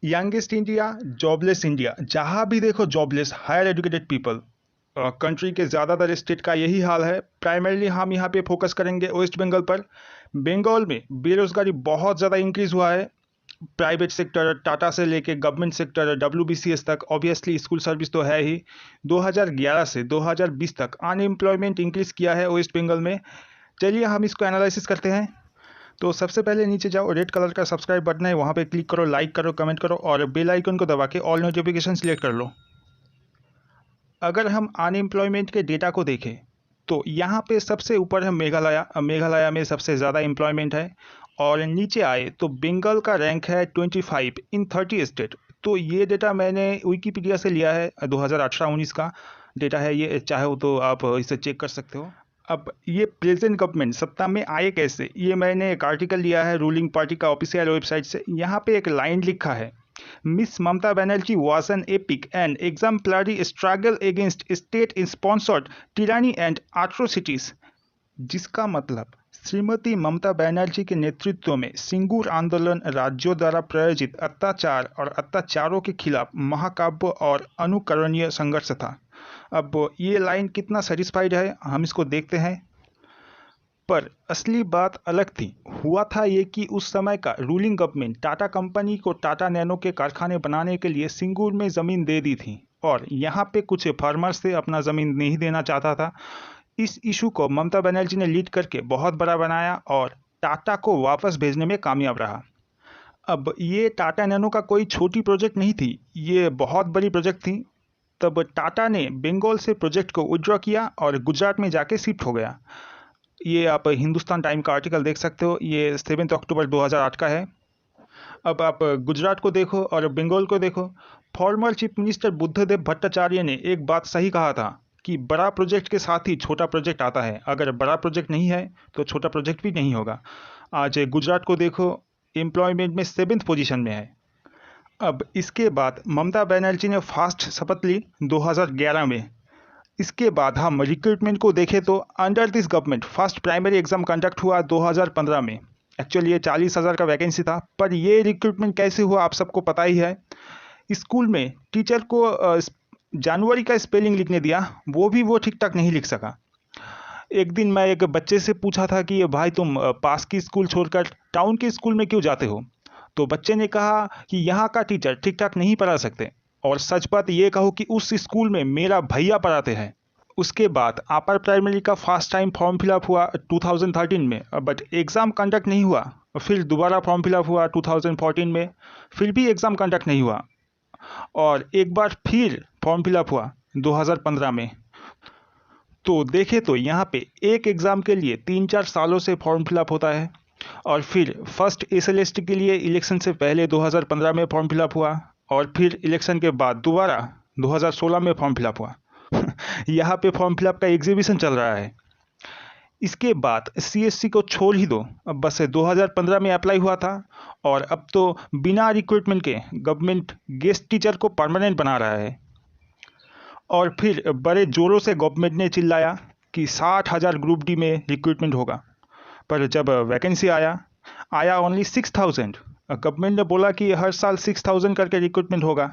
Youngest India, jobless India, जहाँ भी देखो jobless, higher educated people. Country के ज़्यादातर स्टेट का यही हाल है। प्राइमरली हम यहाँ पे फोकस करेंगे वेस्ट बंगाल पर। बंगाल में बेरोजगारी बहुत ज़्यादा इंक्रीज हुआ है। प्राइवेट सेक्टर, टाटा से लेके गवर्नमेंट सेक्टर, डब्ल्यूबीसीएस तक, ऑब्वियसली स्कूल सर्विस तो है ही। 2011 से 2020 तक अनएम्प्लॉयमेंट इंक्रीज किया है वेस्ट बंगाल में। चलिए हम इसको एनालिसिस करते हैं। तो सबसे पहले नीचे जाओ, रेड कलर का सब्सक्राइब बटन है, वहाँ पे क्लिक करो, लाइक करो, कमेंट करो और बेल आइकन को दबा के ऑल नोटिफिकेशन सिलेक्ट कर लो। अगर हम अनएम्प्लॉयमेंट के डेटा को देखें तो यहाँ पे सबसे ऊपर है मेघालय। मेघालय में सबसे ज़्यादा एम्प्लॉयमेंट है। और नीचे आए तो बंगाल का रैंक है 25 इन 30 स्टेट। तो ये डेटा मैंने विकीपीडिया से लिया है, 2018-19 का डेटा है ये, चाहे हो तो आप इसे चेक कर सकते हो। अब ये प्रेजेंट गवर्नमेंट सत्ता में आए कैसे, ये मैंने एक आर्टिकल लिया है रूलिंग पार्टी का ऑफिशियल वेबसाइट से। यहाँ पे एक लाइन लिखा है, miss Mamata Banerjee was an epic and exemplary struggle against state-sponsored tyranny and atrocities। जिसका मतलब श्रीमती ममता बनर्जी के नेतृत्व में सिंगूर आंदोलन राज्यों द्वारा प्रायोजित अत्याचार और अत्याचारों के खिलाफ महाकाव्य और अनुकरणीय संघर्ष था। अब ये लाइन कितना सेटिस्फाइड है हम इसको देखते हैं। पर असली बात अलग थी। हुआ था ये कि उस समय का रूलिंग गवर्नमेंट टाटा कंपनी को टाटा नैनो के कारखाने बनाने के लिए सिंगूर में ज़मीन दे दी थी और यहाँ पे कुछ फार्मर्स से अपना ज़मीन नहीं देना चाहता था। इस इशू को ममता बनर्जी ने लीड करके बहुत बड़ा बनाया और टाटा को वापस भेजने में कामयाब रहा। अब ये टाटा नैनो का कोई छोटी प्रोजेक्ट नहीं थी, ये बहुत बड़ी प्रोजेक्ट थी। तब टाटा ने बंगाल से प्रोजेक्ट को विड्रॉ किया और गुजरात में जाके शिफ्ट हो गया। ये आप हिंदुस्तान टाइम का आर्टिकल देख सकते हो, ये 7 अक्टूबर 2008 का है। अब आप गुजरात को देखो और बंगाल को देखो। Former chief minister Buddhadeb Bhattacharya ने एक बात सही कहा था कि बड़ा प्रोजेक्ट के साथ ही छोटा प्रोजेक्ट आता है, अगर बड़ा प्रोजेक्ट नहीं है तो छोटा प्रोजेक्ट भी नहीं होगा। आज गुजरात को देखो, एम्प्लॉयमेंट में 7th पोजीशन में है। अब इसके बाद ममता बनर्जी ने फास्ट शपथ ली 2011 में। इसके बाद हम रिक्रूटमेंट को देखें तो under this government first primary exam conduct हुआ 2015 में। एक्चुअली ये 40,000 का वैकेंसी था, पर ये रिक्रूटमेंट कैसे हुआ आप सबको पता ही है। स्कूल में टीचर को जनवरी का स्पेलिंग लिखने दिया, वो ठीक ठाक नहीं लिख सका। एक दिन मैं एक बच्चे से पूछा था कि भाई तुम पास की स्कूल छोड़कर टाउन के स्कूल में क्यों जाते हो, तो बच्चे ने कहा कि यहाँ का टीचर ठीक ठाक नहीं पढ़ा सकते। और सच बात ये कहो कि उस स्कूल में मेरा भैया पढ़ाते हैं। उसके बाद अपर प्राइमरी का फर्स्ट टाइम फॉर्म फिलअप हुआ 2013 में, बट एग्ज़ाम कंडक्ट नहीं हुआ। फिर दोबारा फॉर्म फिलअप हुआ 2014 में, फिर भी एग्ज़ाम कंडक्ट नहीं हुआ। और एक बार फिर फॉर्म फिलअप हुआ 2015 में। तो देखें तो यहाँ पे एक एग्ज़ाम के लिए 3-4 सालों से फॉर्म फिलअप होता है। और फिर फर्स्ट एसएलएसटी के लिए इलेक्शन से पहले 2015 में फॉर्म फिलअप हुआ और फिर इलेक्शन के बाद दोबारा 2016 में फॉर्म फिलअप हुआ। यहाँ पे फॉर्म फिलअप का एग्जीबिशन चल रहा है। इसके बाद सीएससी को छोड़ ही दो, अब बस 2015 में अप्लाई हुआ था और अब तो बिना रिक्रूटमेंट के गवर्नमेंट गेस्ट टीचर को परमानेंट बना रहा है। और फिर बड़े जोरों से गवर्नमेंट ने चिल्लाया कि 60,000 ग्रुप डी में रिक्रूटमेंट होगा, पर जब वैकेंसी आया ओनली 6,000। गवर्नमेंट ने बोला कि हर साल 6,000 करके रिक्रूटमेंट होगा,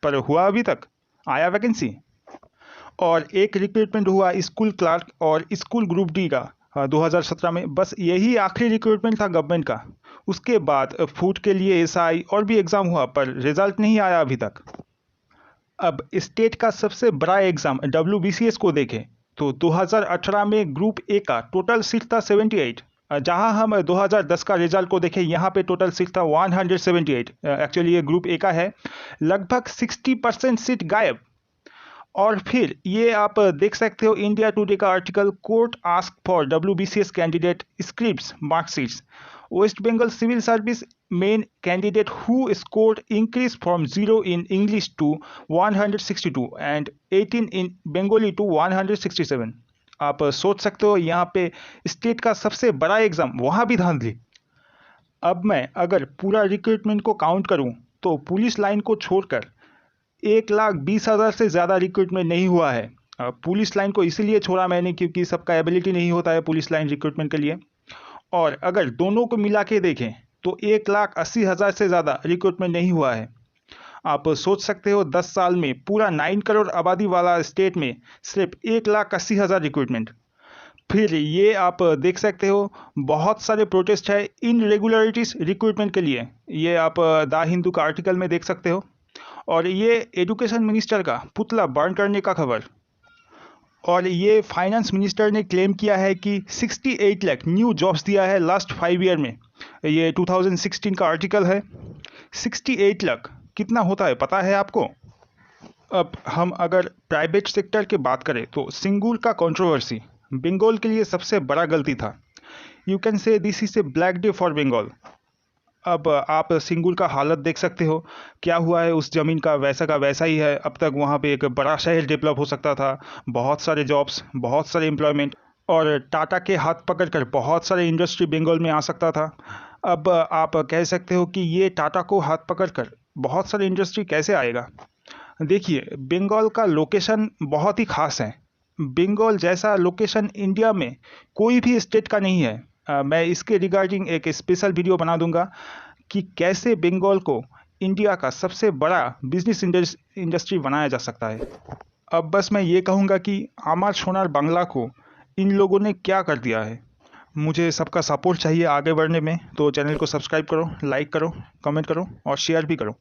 पर हुआ अभी तक, आया वैकेंसी। और एक रिक्रूटमेंट हुआ स्कूल क्लर्क और स्कूल ग्रुप डी का 2017 में, बस यही आखिरी रिक्रूटमेंट था गवर्नमेंट का। उसके बाद फूड के लिए एसआई और भी एग्ज़ाम हुआ, पर रिजल्ट नहीं आया अभी तक। अब स्टेट का सबसे बड़ा एग्ज़ाम डब्ल्यूबीसीएस को देखें तो 2018 में ग्रुप ए का टोटल सीट था 78। जहां हम 2010 का रिजल्ट को देखें, यहाँ पे टोटल सीट था 178। एक्चुअली ये ग्रुप ए का है। लगभग 60% सीट गायब। और फिर ये आप देख सकते हो इंडिया टुडे का article, court ask for WBCS candidate scripts marksheets. West Bengal civil service main candidate who scored increase from 0 in English to 162 and 18 in Bengali to 167। आप सोच सकते हो यहाँ पे स्टेट का सबसे बड़ा एग्जाम, वहाँ भी धांधली। अब मैं अगर पूरा रिक्रूटमेंट को काउंट करूँ तो पुलिस लाइन को छोड़कर 1,20,000 से ज़्यादा रिक्रूटमेंट नहीं हुआ है। पुलिस लाइन को इसीलिए छोड़ा मैंने क्योंकि सबका एबिलिटी नहीं होता है पुलिस लाइन रिक्रूटमेंट के लिए। और अगर दोनों को मिला के देखें तो 1,80,000 से ज़्यादा रिक्रूटमेंट नहीं हुआ है। आप सोच सकते हो 10 साल में पूरा 9 करोड़ आबादी वाला स्टेट में सिर्फ 1,80,000 रिक्रूटमेंट। फिर ये आप देख सकते हो बहुत सारे प्रोटेस्ट है इनरेगुलरिटीज रिक्रूटमेंट के लिए, ये आप द हिंदू का आर्टिकल में देख सकते हो। और ये एजुकेशन मिनिस्टर का पुतला बर्न करने का खबर। और ये फाइनेंस मिनिस्टर ने क्लेम किया है कि 68 लाख न्यू जॉब्स दिया है लास्ट 5 ईयर में। ये 2016 का आर्टिकल है। 68 लाख कितना होता है पता है आपको? अब हम अगर प्राइवेट सेक्टर की बात करें तो सिंगूर का कंट्रोवर्सी बंगाल के लिए सबसे बड़ा गलती था। You can say this is a black day for Bengal. अब आप सिंगूर का हालत देख सकते हो, क्या हुआ है उस ज़मीन का वैसा ही है। अब तक वहाँ पे एक बड़ा शहर डेवलप हो सकता था, बहुत सारे जॉब्स, बहुत सारे एम्प्लॉयमेंट, और टाटा के हाथ पकड़कर बहुत सारे इंडस्ट्री बंगाल में आ सकता था। अब आप कह सकते हो कि ये टाटा को हाथ पकड़कर बहुत सारे इंडस्ट्री कैसे आएगा। देखिए, बंगाल का लोकेशन बहुत ही खास है। बंगाल जैसा लोकेशन इंडिया में कोई भी स्टेट का नहीं है। मैं इसके रिगार्डिंग एक स्पेशल वीडियो बना दूंगा कि कैसे बंगाल को इंडिया का सबसे बड़ा बिजनेस इंडस्ट्री बनाया जा सकता है। अब बस मैं ये कहूँगा कि आमार सोनार बांग्ला को इन लोगों ने क्या कर दिया है। मुझे सबका सपोर्ट चाहिए आगे बढ़ने में, तो चैनल को सब्सक्राइब करो, लाइक करो, कमेंट करो और शेयर भी करो।